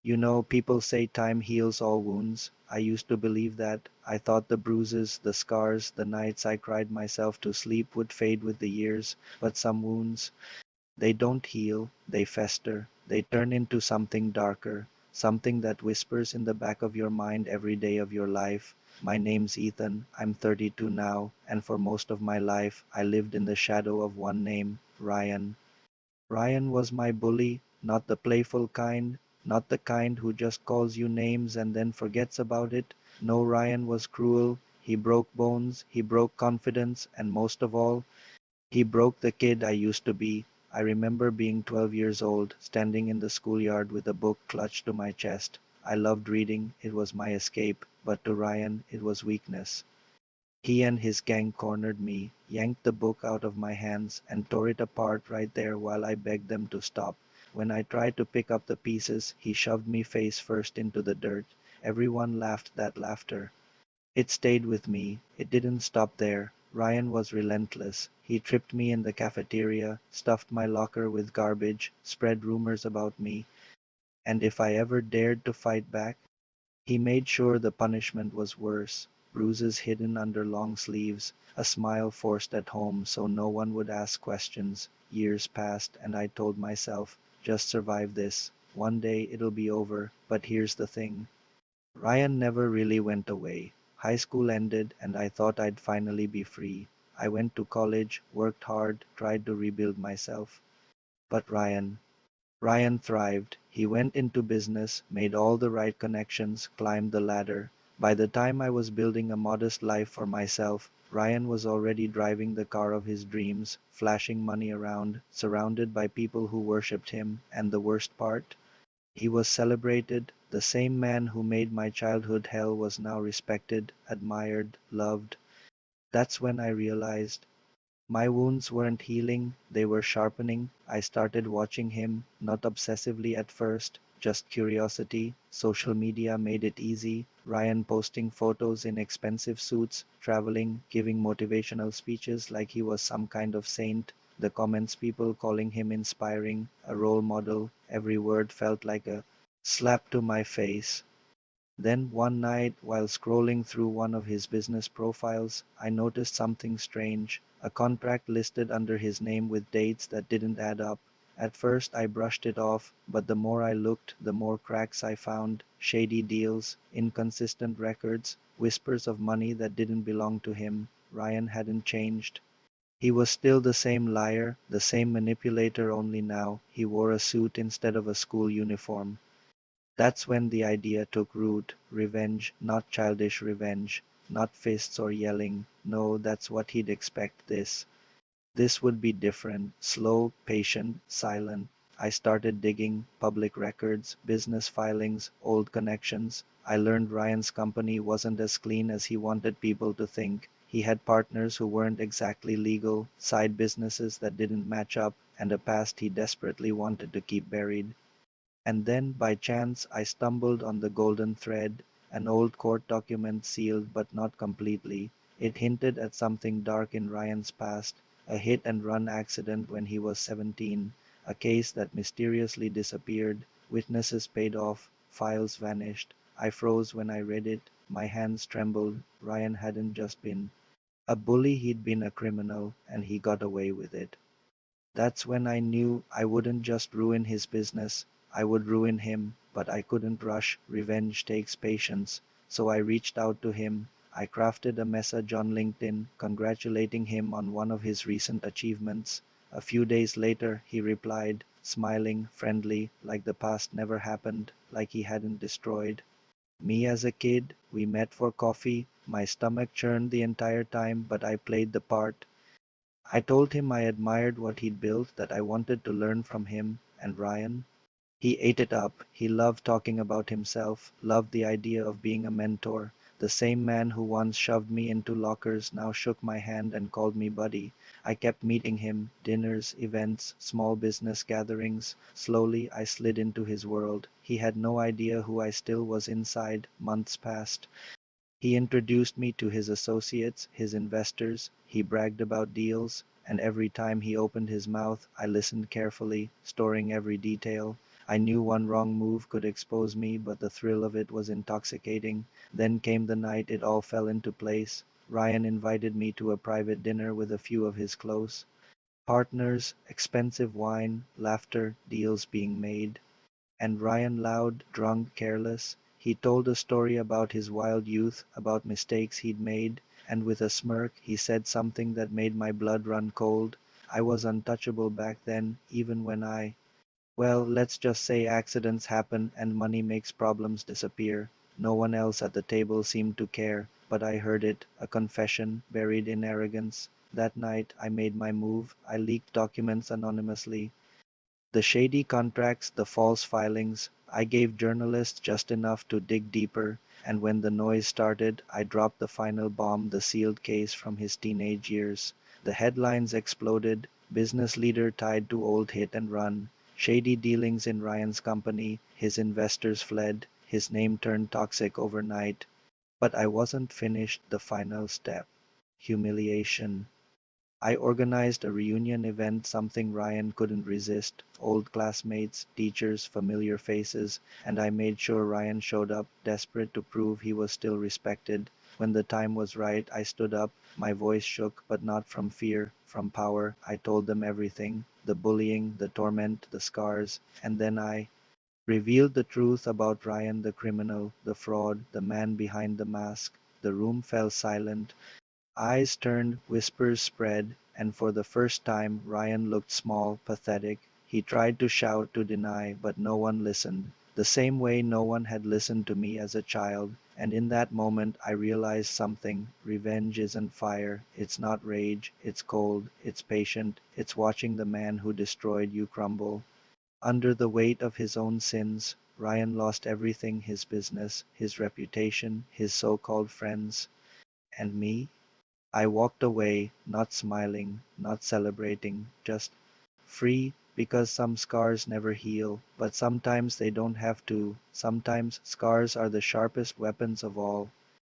You know, people say time heals all wounds. I used to believe that. I thought the bruises, the scars, the nights I cried myself to sleep would fade with the years, but some wounds, they don't heal, they fester, they turn into something darker, something that whispers in the back of your mind every day of your life. My name's Ethan, I'm 32 now, and for most of my life I lived in the shadow of one name, Ryan. Ryan was my bully, not the playful kind, not the kind who just calls you names and then forgets about it. No, Ryan was cruel. He broke bones, he broke confidence, and most of all, he broke the kid I used to be. I remember being 12 years old, standing in the schoolyard with a book clutched to my chest. I loved reading, it was my escape, but to Ryan, it was weakness. He and his gang cornered me, yanked the book out of my hands, and tore it apart right there while I begged them to stop. When I tried to pick up the pieces, he shoved me face first into the dirt. Everyone laughed that laughter. It stayed with me. It didn't stop there. Ryan was relentless. He tripped me in the cafeteria, stuffed my locker with garbage, spread rumors about me, and if I ever dared to fight back, he made sure the punishment was worse. Bruises hidden under long sleeves, a smile forced at home so no one would ask questions. Years passed, and I told myself, just survive this. One day it'll be over, but here's the thing. Ryan never really went away. High school ended, and I thought I'd finally be free. I went to college, worked hard, tried to rebuild myself. But Ryan thrived. He went into business, made all the right connections, climbed the ladder. By the time I was building a modest life for myself, Ryan was already driving the car of his dreams, flashing money around, surrounded by people who worshipped him, and the worst part? He was celebrated. The same man who made my childhood hell was now respected, admired, loved. That's when I realized my wounds weren't healing, they were sharpening. I started watching him, not obsessively at first, just curiosity. Social media made it easy. Ryan posting photos in expensive suits, traveling, giving motivational speeches like he was some kind of saint. The comments, people calling him inspiring, a role model. Every word felt like a slap to my face. Then one night, while scrolling through one of his business profiles, I noticed something strange, a contract listed under his name with dates that didn't add up. At first I brushed it off, but the more I looked, the more cracks I found, shady deals, inconsistent records, whispers of money that didn't belong to him. Ryan hadn't changed. He was still the same liar, the same manipulator, only now he wore a suit instead of a school uniform. That's when the idea took root. Revenge, not childish revenge, not fists or yelling. No, that's what he'd expect this. This would be different, slow, patient, silent. I started digging public records, business filings, old connections. I learned Ryan's company wasn't as clean as he wanted people to think. He had partners who weren't exactly legal, side businesses that didn't match up, and a past he desperately wanted to keep buried. And then, by chance, I stumbled on the golden thread, an old court document sealed but not completely. It hinted at something dark in Ryan's past, a hit and run accident when he was 17, a case that mysteriously disappeared, witnesses paid off, files vanished. I froze when I read it, my hands trembled. Ryan hadn't just been a bully, he'd been a criminal, and he got away with it. That's when I knew I wouldn't just ruin his business, I would ruin him, but I couldn't rush. Revenge takes patience. So I reached out to him. I crafted a message on LinkedIn congratulating him on one of his recent achievements. A few days later, he replied, smiling, friendly, like the past never happened, like he hadn't destroyed me as a kid. We met for coffee. My stomach churned the entire time, but I played the part. I told him I admired what he'd built, that I wanted to learn from him, and Ryan, he ate it up. He loved talking about himself, loved the idea of being a mentor. The same man who once shoved me into lockers now shook my hand and called me buddy. I kept meeting him, dinners, events, small business gatherings. Slowly I slid into his world. He had no idea who I still was inside. Months passed. He introduced me to his associates, his investors. He bragged about deals, and every time he opened his mouth, I listened carefully, storing every detail. I knew one wrong move could expose me, but the thrill of it was intoxicating. Then came the night it all fell into place. Ryan invited me to a private dinner with a few of his close partners, expensive wine, laughter, deals being made. And Ryan loud, drunk, careless. He told a story about his wild youth, about mistakes he'd made, and with a smirk he said something that made my blood run cold. I was untouchable back then, even when well, let's just say accidents happen and money makes problems disappear. No one else at the table seemed to care, but I heard it, a confession buried in arrogance. That night I made my move. I leaked documents anonymously, the shady contracts, the false filings. I gave journalists just enough to dig deeper, and when the noise started, I dropped the final bomb, the sealed case from his teenage years. The headlines exploded, business leader tied to old hit and run, shady dealings in Ryan's company, his investors fled, his name turned toxic overnight. But I wasn't finished, the final step. Humiliation. I organized a reunion event, something Ryan couldn't resist. Old classmates, teachers, familiar faces, and I made sure Ryan showed up, desperate to prove he was still respected. When the time was right, I stood up. My voice shook, but not from fear, from power. I told them everything, the bullying, the torment, the scars, and then I revealed the truth about Ryan, the criminal, the fraud, the man behind the mask. The room fell silent. Eyes turned, whispers spread, and for the first time Ryan looked small, pathetic. He tried to shout, to deny, but no one listened. The same way no one had listened to me as a child, and in that moment I realized something. Revenge isn't fire, it's not rage, it's cold, it's patient, it's watching the man who destroyed you crumble. Under the weight of his own sins, Ryan lost everything, his business, his reputation, his so-called friends. And me? I walked away, not smiling, not celebrating, just free, because some scars never heal, but sometimes they don't have to. Sometimes scars are the sharpest weapons of all.